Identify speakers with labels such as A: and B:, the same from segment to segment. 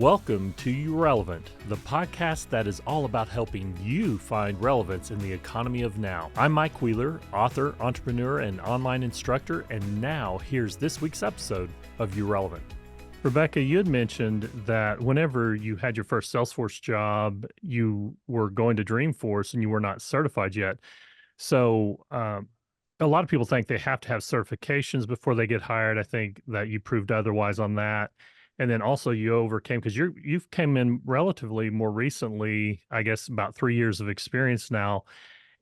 A: Welcome to You Relevant, the podcast that is all about helping you find relevance in the economy of now. I'm Mike Wheeler, author, entrepreneur, and online instructor, and now here's this week's episode of You Relevant. Rebecca, you had mentioned that whenever you had your first Salesforce job, you were going to Dreamforce and you were not certified yet. So a lot of people think they have to have certifications before they get hired. I think that you proved otherwise on that. And then also you overcame, because you've came in relatively more recently, I guess about 3 years of experience now.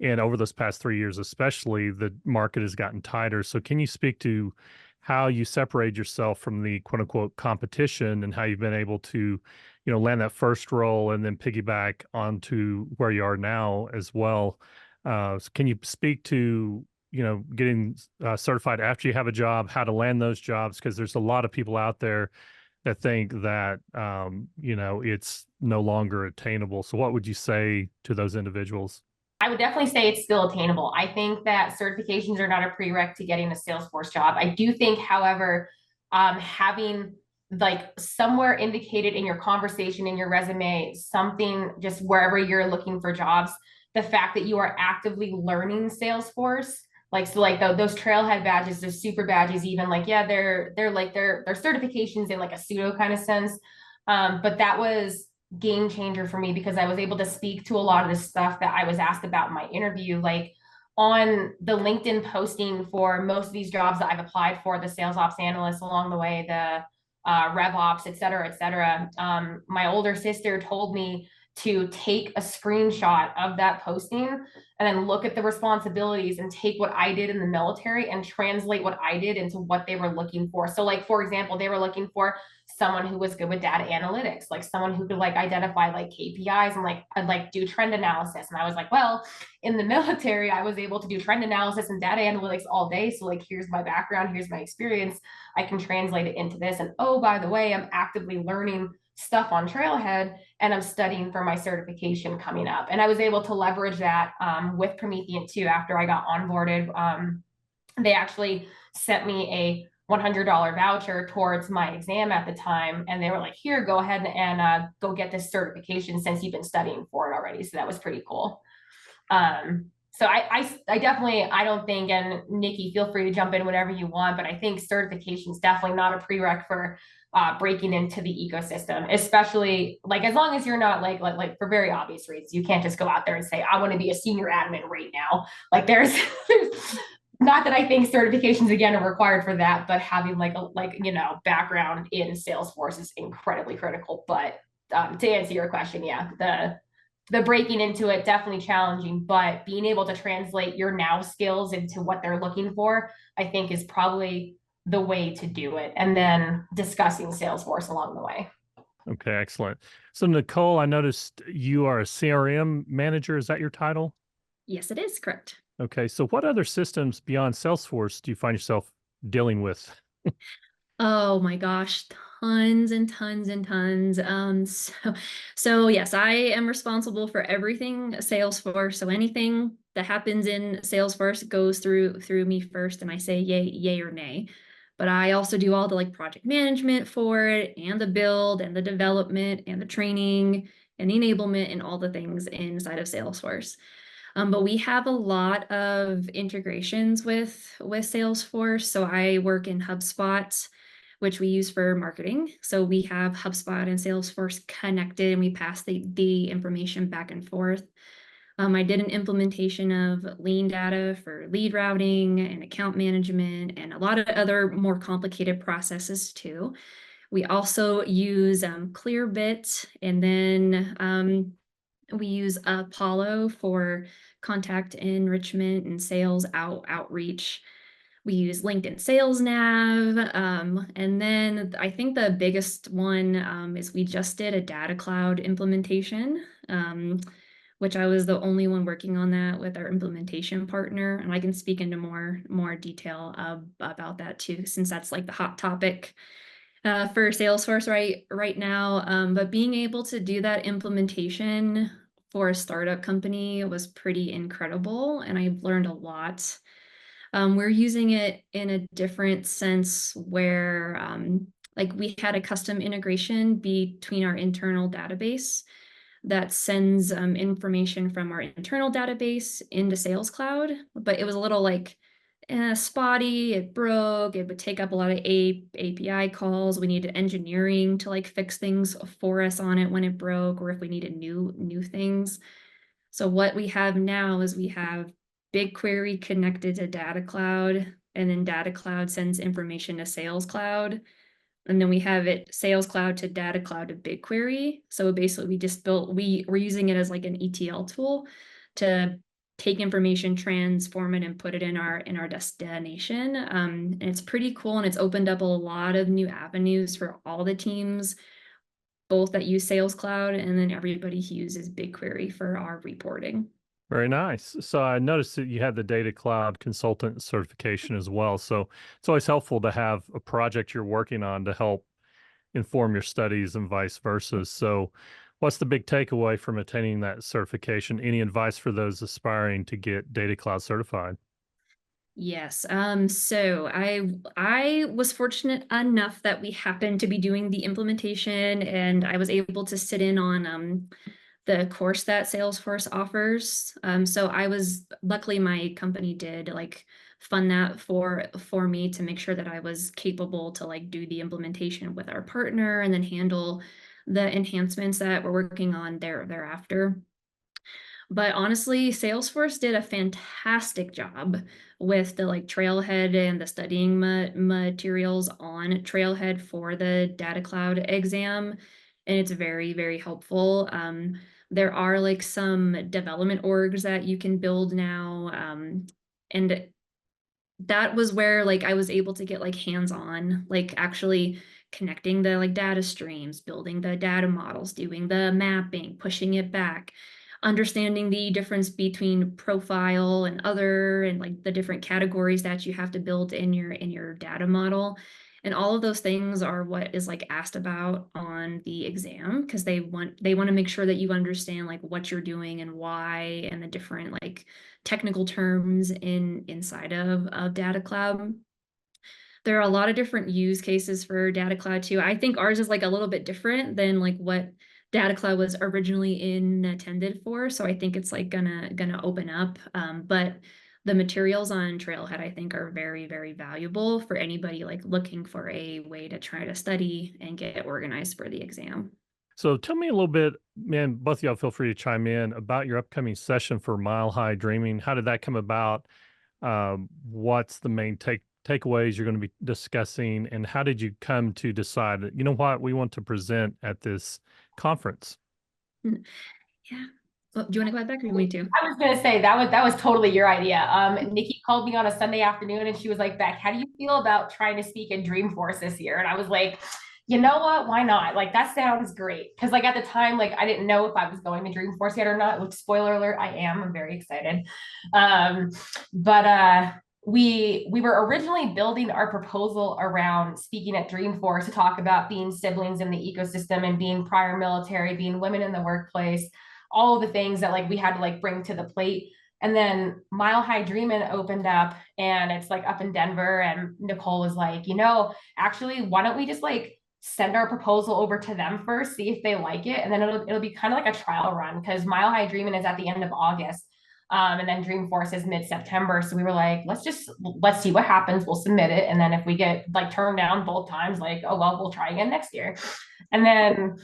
A: And over those past 3 years, especially, the market has gotten tighter. So can you speak to how you separate yourself from the quote unquote competition and how you've been able to, land that first role and then piggyback onto where you are now as well? So can you speak to, getting certified after you have a job, how to land those jobs? Because there's a lot of people out there that think that, it's no longer attainable. So what would you say to those individuals?
B: I would definitely say it's still attainable. I think that certifications are not a prereq to getting a Salesforce job. I do think, however, having like somewhere indicated in your conversation, in your resume, something just wherever you're looking for jobs, the fact that you are actively learning Salesforce, those Trailhead badges, those super badges, even they're certifications in like a pseudo kind of sense. But that was game changer for me because I was able to speak to a lot of the stuff that I was asked about in my interview. Like on the LinkedIn posting for most of these jobs that I've applied for, the sales ops analyst along the way, the rev ops, et cetera, et cetera. My older sister told me to take a screenshot of that posting and then look at the responsibilities and take what I did in the military and translate what I did into what they were looking for. So like, for example, they were looking for someone who was good with data analytics, like someone who could like identify like KPIs and do trend analysis. And I was like, well, in the military, I was able to do trend analysis and data analytics all day. So like, here's my background, here's my experience. I can translate it into this. And oh, by the way, I'm actively learning stuff on Trailhead and I'm studying for my certification coming up. And I was able to leverage that with Pt.2 after I got onboarded. They actually sent me a $100 voucher towards my exam at the time. And they were like, here, go ahead and go get this certification since you've been studying for it already. So that was pretty cool. So I definitely, I don't think, and Nikki, feel free to jump in whenever you want, but I think certification is definitely not a prereq for breaking into the ecosystem, especially like as long as you're not like for very obvious reasons. You can't just go out there and say, I want to be a senior admin right now. Like there's not that I think certifications again are required for that, but having background in Salesforce is incredibly critical. But to answer your question, yeah, the breaking into it definitely challenging, but being able to translate your now skills into what they're looking for, I think is probably the way to do it. And then discussing Salesforce along the way.
A: Okay, excellent. So Nicole, I noticed you are a CRM manager. Is that your title?
C: Yes, it is correct.
A: Okay, so what other systems beyond Salesforce do you find yourself dealing with?
C: Oh my gosh, tons and tons and tons. So yes, I am responsible for everything Salesforce. So anything that happens in Salesforce goes through me first, and I say yay or nay. But I also do all the like project management for it, and the build, and the development, and the training, and the enablement, and all the things inside of Salesforce. But we have a lot of integrations with Salesforce. So I work in HubSpot, which we use for marketing. So we have HubSpot and Salesforce connected, and we pass the information back and forth. I did an implementation of LeanData for lead routing and account management and a lot of other more complicated processes too. We also use Clearbit, and then we use Apollo for contact enrichment and sales outreach. We use LinkedIn Sales Nav. And then I think the biggest one is we just did a data cloud implementation, which I was the only one working on that with our implementation partner. And I can speak into more detail about that too, since that's like the hot topic for Salesforce right now. But being able to do that implementation for a startup company was pretty incredible, and I learned a lot. We're using it in a different sense where like we had a custom integration between our internal database that sends information from our internal database into Sales Cloud, but it was a little like spotty, it broke, it would take up a lot of API calls. We needed engineering to like fix things for us on it when it broke, or if we needed new things. So what we have now is we have BigQuery connected to Data Cloud, and then Data Cloud sends information to Sales Cloud. And then we have it Sales Cloud to Data Cloud to BigQuery. So basically we're using it as like an ETL tool to take information, transform it, and put it in our destination. And it's pretty cool, and it's opened up a lot of new avenues for all the teams, both that use Sales Cloud and then everybody who uses BigQuery for our reporting.
A: Very nice. So I noticed that you had the Data Cloud Consultant certification as well. So it's always helpful to have a project you're working on to help inform your studies and vice versa. So what's the big takeaway from attaining that certification? Any advice for those aspiring to get Data Cloud certified?
C: Yes. So I was fortunate enough that we happened to be doing the implementation, and I was able to sit in on the course that Salesforce offers. So I was luckily my company did like fund that for me to make sure that I was capable to like do the implementation with our partner and then handle the enhancements that we're working on thereafter. But honestly, Salesforce did a fantastic job with the like Trailhead and the studying materials on Trailhead for the Data Cloud exam. And it's very, very helpful. There are like some development orgs that you can build now. And that was where like I was able to get like hands-on, like actually connecting the like data streams, building the data models, doing the mapping, pushing it back, understanding the difference between profile and other, and like the different categories that you have to build in your data model. And all of those things are what is like asked about on the exam, because they want to make sure that you understand like what you're doing and why, and the different like technical terms inside of Data Cloud. There are a lot of different use cases for Data Cloud too. I think ours is like a little bit different than like what Data Cloud was originally intended for. So I think it's like gonna open up. But the materials on Trailhead, I think, are very, very valuable for anybody like looking for a way to try to study and get organized for the exam.
A: So tell me a little bit, man, both of y'all feel free to chime in about your upcoming session for Mile High Dreaming. How did that come about? What's the main takeaways you're going to be discussing, and how did you come to decide that, you know what, we want to present at this conference?
C: Yeah. Well, do you want to go ahead back or do you want me to?
B: I was gonna say that was totally your idea. Nikki called me on a Sunday afternoon and she was like, Beck, how do you feel about trying to speak in Dreamforce this year? And I was like, you know what? Why not? Like that sounds great. Cause like at the time, like I didn't know if I was going to Dreamforce yet or not. Which spoiler alert, I am. I'm very excited. Um, but we were originally building our proposal around speaking at Dreamforce to talk about being siblings in the ecosystem and being prior military, being women in the workplace, all of the things that like we had to like bring to the plate. And then Mile High Dreamin opened up, and it's like up in Denver, and Nicole was like, actually, why don't we just like send our proposal over to them first, see if they like it, and then it'll be kind of like a trial run, because Mile High Dreamin is at the end of August. And then Dreamforce is mid-September. So we were like, let's see what happens. We'll submit it. And then if we get like turned down both times, like, oh, well, we'll try again next year. And then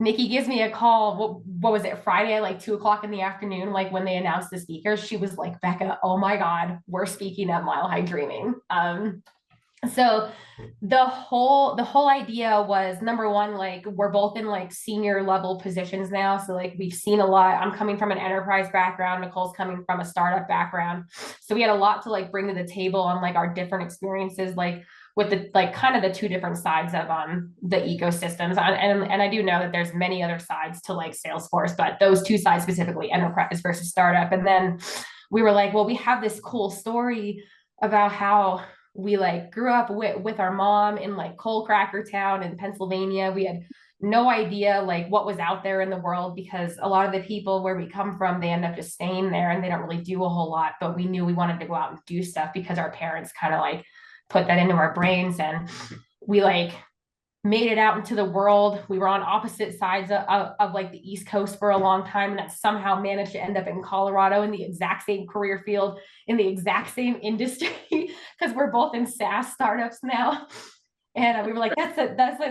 B: Nikki gives me a call. What was it? Friday, like 2 o'clock in the afternoon, like when they announced the speakers. She was like, Becca, oh my God, we're speaking at Mile High Dreaming. So the whole idea was, number one, like we're both in like senior level positions now. So like we've seen a lot. I'm coming from an enterprise background. Nicole's coming from a startup background. So we had a lot to like bring to the table on like our different experiences, like with the like kind of the two different sides of the ecosystems. And I do know that there's many other sides to like Salesforce, but those two sides specifically, enterprise versus startup. And then we were like, well, we have this cool story about how we like grew up with our mom in like coal cracker town in Pennsylvania. We had no idea like what was out there in the world, because a lot of the people where we come from, they end up just staying there and they don't really do a whole lot. But we knew we wanted to go out and do stuff because our parents kind of like put that into our brains. And we like made it out into the world. We were on opposite sides of like the East Coast for a long time, and that somehow managed to end up in Colorado in the exact same career field, in the exact same industry, because we're both in SaaS startups now. And we were like, that's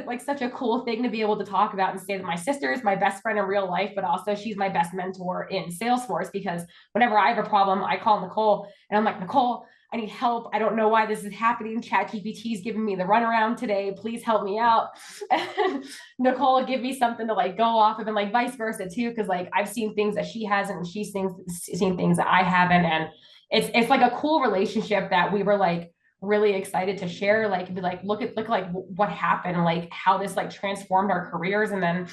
B: like such a cool thing to be able to talk about and say that my sister is my best friend in real life, but also she's my best mentor in Salesforce, because whenever I have a problem, I call Nicole and I'm like, Nicole, I need help. I don't know why this is happening. ChatGPT is giving me the runaround today. Please help me out. And Nicole will give me something to like go off of, and like vice versa too, because like I've seen things that she hasn't, and she's seen things that I haven't. And it's like a cool relationship that we were like really excited to share, like be like, look like what happened, like how this like transformed our careers. And then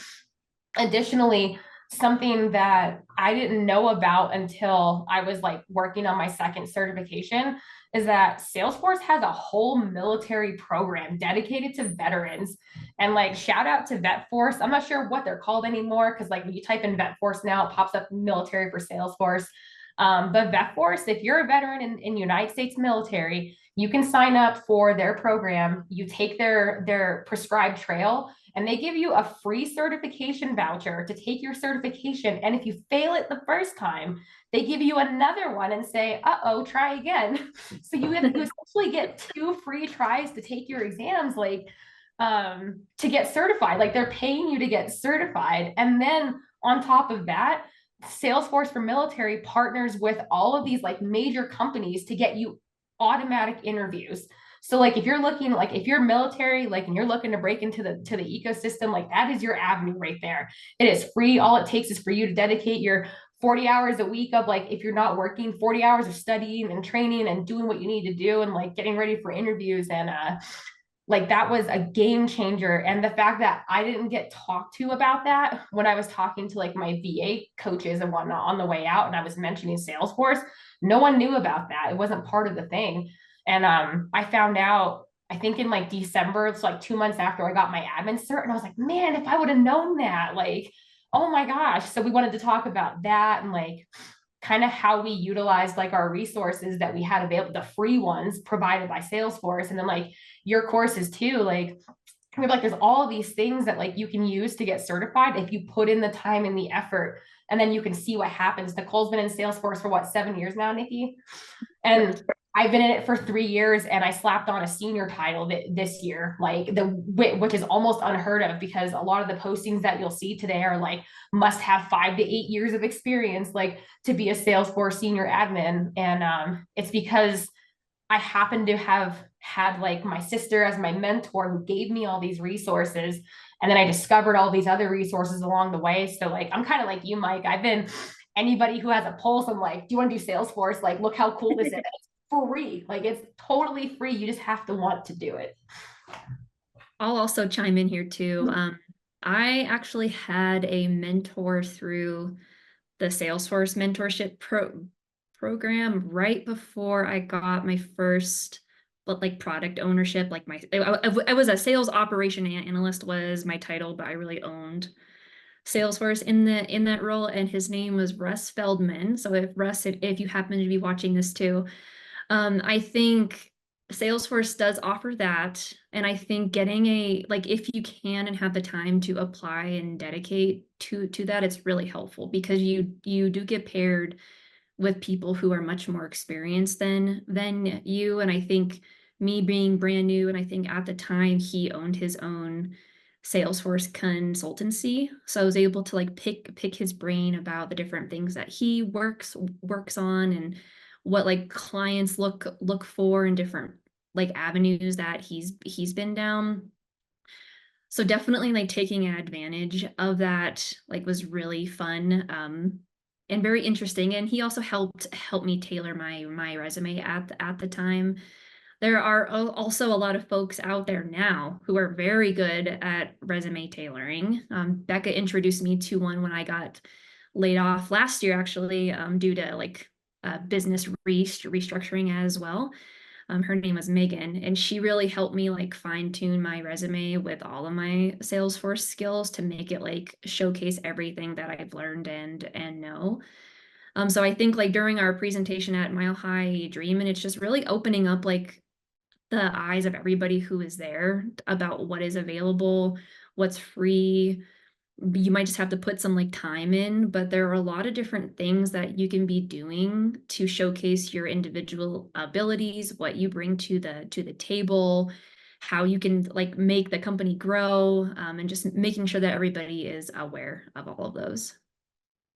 B: additionally, something that I didn't know about until I was like working on my second certification is that Salesforce has a whole military program dedicated to veterans. And like, shout out to VetForce. I'm not sure what they're called anymore, because like when you type in VetForce now, it pops up military for Salesforce. But VetForce, if you're a veteran in United States military, you can sign up for their program. You take their prescribed trail, and they give you a free certification voucher to take your certification. And if you fail it the first time, they give you another one and say, uh-oh, try again. So you essentially get 2 free tries to take your exams, like to get certified. Like they're paying you to get certified. And then on top of that, Salesforce for military partners with all of these like major companies to get you automatic interviews. So like if you're looking, like if you're military, like, and you're looking to break into the ecosystem, like that is your avenue right there. It is free. All it takes is for you to dedicate your 40 hours a week of like, if you're not working, 40 hours of studying and training and doing what you need to do and like getting ready for interviews. And like that was a game changer. And the fact that I didn't get talked to about that when I was talking to like my VA coaches and whatnot on the way out, and I was mentioning Salesforce, no one knew about that. It wasn't part of the thing. And I found out, I think in like December, it's like 2 months after I got my admin cert, and I was like, man, if I would have known that, like, oh my gosh. So we wanted to talk about that and like kind of how we utilized like our resources that we had available, the free ones provided by Salesforce, and then like your courses too. Like we're like, there's all of these things that like you can use to get certified if you put in the time and the effort, and then you can see what happens. Nicole's been in Salesforce for what, 7 years now, Nikki? And I've been in it for 3 years, and I slapped on a senior title this year, like which is almost unheard of, because a lot of the postings that you'll see today are like must have 5 to 8 years of experience, like to be a Salesforce senior admin. And it's because I happen to have had like my sister as my mentor who gave me all these resources. And then I discovered all these other resources along the way. So like, I'm kind of like you, Mike. I've been, anybody who has a pulse, I'm like, do you want to do Salesforce? Like, look how cool this is. It's free. Like it's totally free. You just have to want to do it.
C: I'll also chime in here too. I actually had a mentor through the Salesforce mentorship program right before I got my first, but like product ownership. Like I was a sales operation analyst was my title, but I really owned Salesforce in that role, and his name was Russ Feldman. So if Russ, if you happen to be watching this too, I think Salesforce does offer that. And I think getting like if you can and have the time to apply and dedicate to that, it's really helpful, because you do get paired with people who are much more experienced than you. And I think me being brand new, and I think at the time he owned his own Salesforce consultancy, so I was able to like pick his brain about the different things that he works on, and what like clients look for in different like avenues that he's been down. So definitely like taking advantage of that like was really fun and very interesting. And he also helped me tailor my resume at the time. There are also a lot of folks out there now who are very good at resume tailoring. Becca introduced me to one when I got laid off last year, actually, due to like business restructuring as well. Her name was Megan, and she really helped me like fine tune my resume with all of my Salesforce skills to make it like showcase everything that I've learned and know. So I think like during our presentation at Mile High Dreamin, it's just really opening up like the eyes of everybody who is there about what is available, what's free. You might just have to put some like time in, but there are a lot of different things that you can be doing to showcase your individual abilities, what you bring to the table, how you can like make the company grow, and just making sure that everybody is aware of all of those.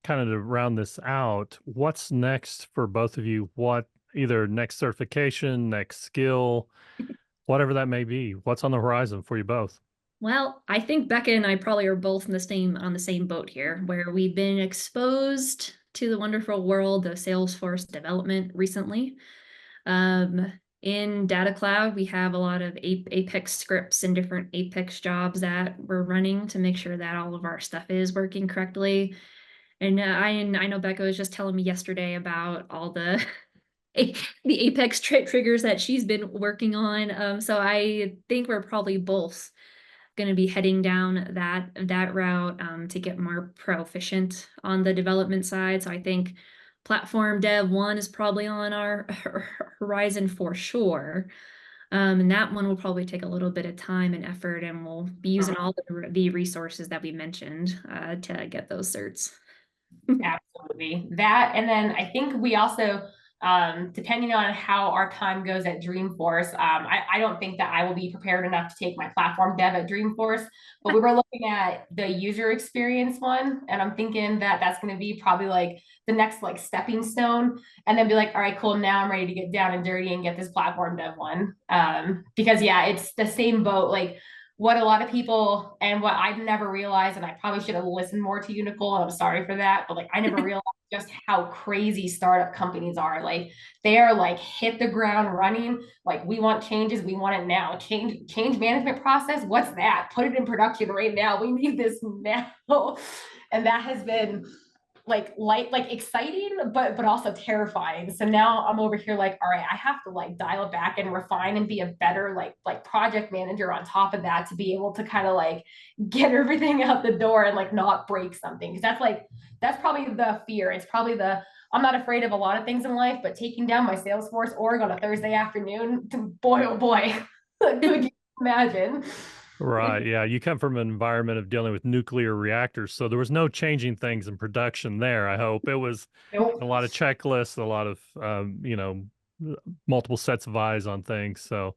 A: Kind of to round this out, what's next for both of you? What either next certification, next skill, whatever that may be, what's on the horizon for you both?
C: Well, I think Becca and I probably are both in the same boat here, where we've been exposed to the wonderful world of Salesforce development recently. In Data Cloud, we have a lot of Apex scripts and different Apex jobs that we're running to make sure that all of our stuff is working correctly. And I know Becca was just telling me yesterday about all the the Apex triggers that she's been working on. So I think we're probably both going to be heading down that route to get more proficient on the development side. So I think platform dev 1 is probably on our horizon for sure. And that one will probably take a little bit of time and effort, and we'll be using all the resources that we mentioned to get those certs.
B: Absolutely. That, and then I think we also, depending on how our time goes at Dreamforce, I don't think that I will be prepared enough to take my platform dev at Dreamforce, but we were looking at the user experience one, and I'm thinking that that's going to be probably like the next like stepping stone, and then be like, all right, cool, now I'm ready to get down and dirty and get this platform dev one. Because yeah, it's the same boat. Like what a lot of people, and what I've never realized, and I probably should have listened more to you, Nicole, and I'm sorry for that, but like I never realized just how crazy startup companies are. Like they are like hit the ground running. Like we want changes, we want it now. Change management process. What's that? Put it in production right now. We need this now. And that has been like exciting, but also terrifying. So now I'm over here like, all right, I have to like dial it back and refine and be a better like project manager on top of that to be able to kind of like get everything out the door and like not break something. Because that's probably the fear. It's probably I'm not afraid of a lot of things in life, but taking down my Salesforce org on a Thursday afternoon, boy, oh boy, could you imagine?
A: Right. Yeah. You come from an environment of dealing with nuclear reactors. So there was no changing things in production there. I hope it was a
B: Nope.
A: lot of checklists, a lot of, multiple sets of eyes on things. So,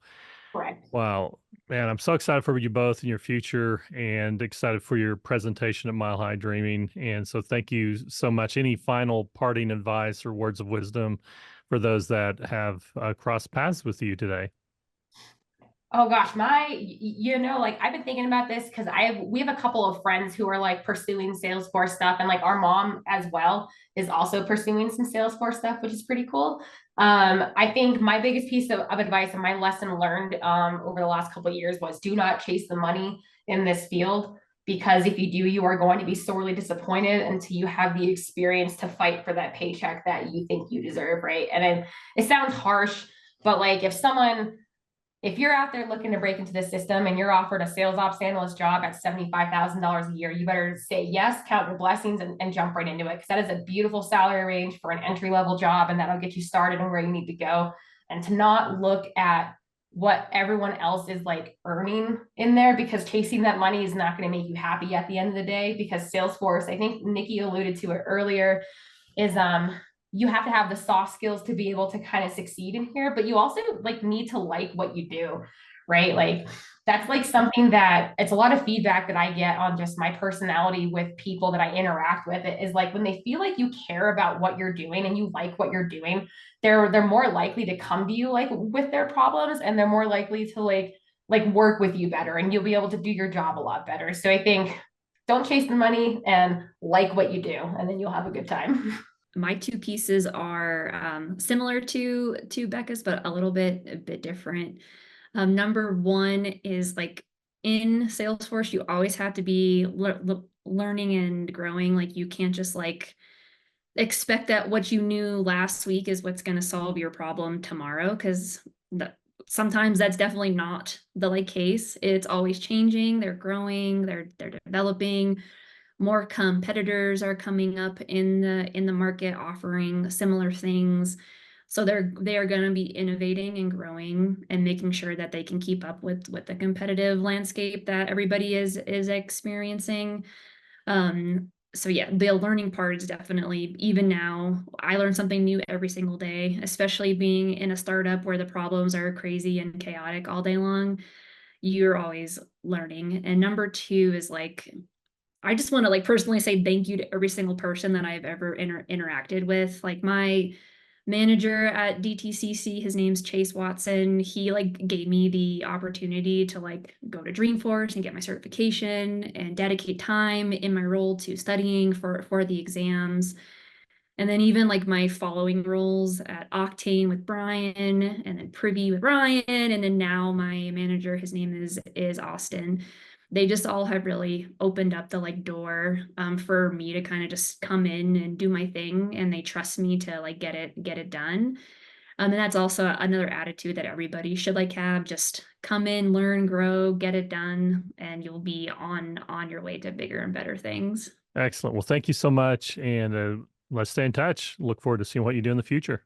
B: Correct.
A: wow, man, I'm so excited for you both in your future and excited for your presentation at Mile High Dreaming. And so thank you so much. Any final parting advice or words of wisdom for those that have crossed paths with you today?
B: Oh gosh, like I've been thinking about this because we have a couple of friends who are like pursuing Salesforce stuff, and like our mom as well is also pursuing some Salesforce stuff, which is pretty cool. I think my biggest piece of advice and my lesson learned over the last couple of years was do not chase the money in this field, because if you do, you are going to be sorely disappointed until you have the experience to fight for that paycheck that you think you deserve, right? And it sounds harsh, but like if you're out there looking to break into the system and you're offered a sales ops analyst job at $75,000 a year, you better say yes, count your blessings, and jump right into it. Because that is a beautiful salary range for an entry level job, and that'll get you started and where you need to go. And to not look at what everyone else is like earning in there, because chasing that money is not going to make you happy at the end of the day. Because Salesforce, I think Nikki alluded to it earlier, is you have to have the soft skills to be able to kind of succeed in here, but you also like need to like what you do, right? Like that's like something that it's a lot of feedback that I get on just my personality with people that I interact with. It is like when they feel like you care about what you're doing and you like what you're doing, they're more likely to come to you like with their problems, and they're more likely to like work with you better, and you'll be able to do your job a lot better. So I think don't chase the money and like what you do, and then you'll have a good time.
C: My two pieces are similar to Becca's, but a bit different. Number one is like in Salesforce, you always have to be learning and growing. Like you can't just like expect that what you knew last week is what's going to solve your problem tomorrow, because sometimes that's definitely not the like case. It's always changing. They're growing. They're developing. More competitors are coming up in the market offering similar things. So they are going to be innovating and growing and making sure that they can keep up with the competitive landscape that everybody is experiencing. So yeah, the learning part is definitely, even now, I learn something new every single day, especially being in a startup where the problems are crazy and chaotic all day long. You're always learning. And number two is like, I just want to like personally say thank you to every single person that I've ever interacted with. Like my manager at DTCC, his name's Chase Watson. He like gave me the opportunity to like go to Dreamforce and get my certification and dedicate time in my role to studying for the exams. And then even like my following roles at Octane with Brian, and then Privy with Ryan, and then now my manager, his name is Austin. They just all have really opened up the like door for me to kind of just come in and do my thing, and they trust me to like get it done. And that's also another attitude that everybody should like have. Just come in, learn, grow, get it done, and you'll be on your way to bigger and better things.
A: Excellent. Well, thank you so much. And let's stay in touch. Look forward to seeing what you do in the future.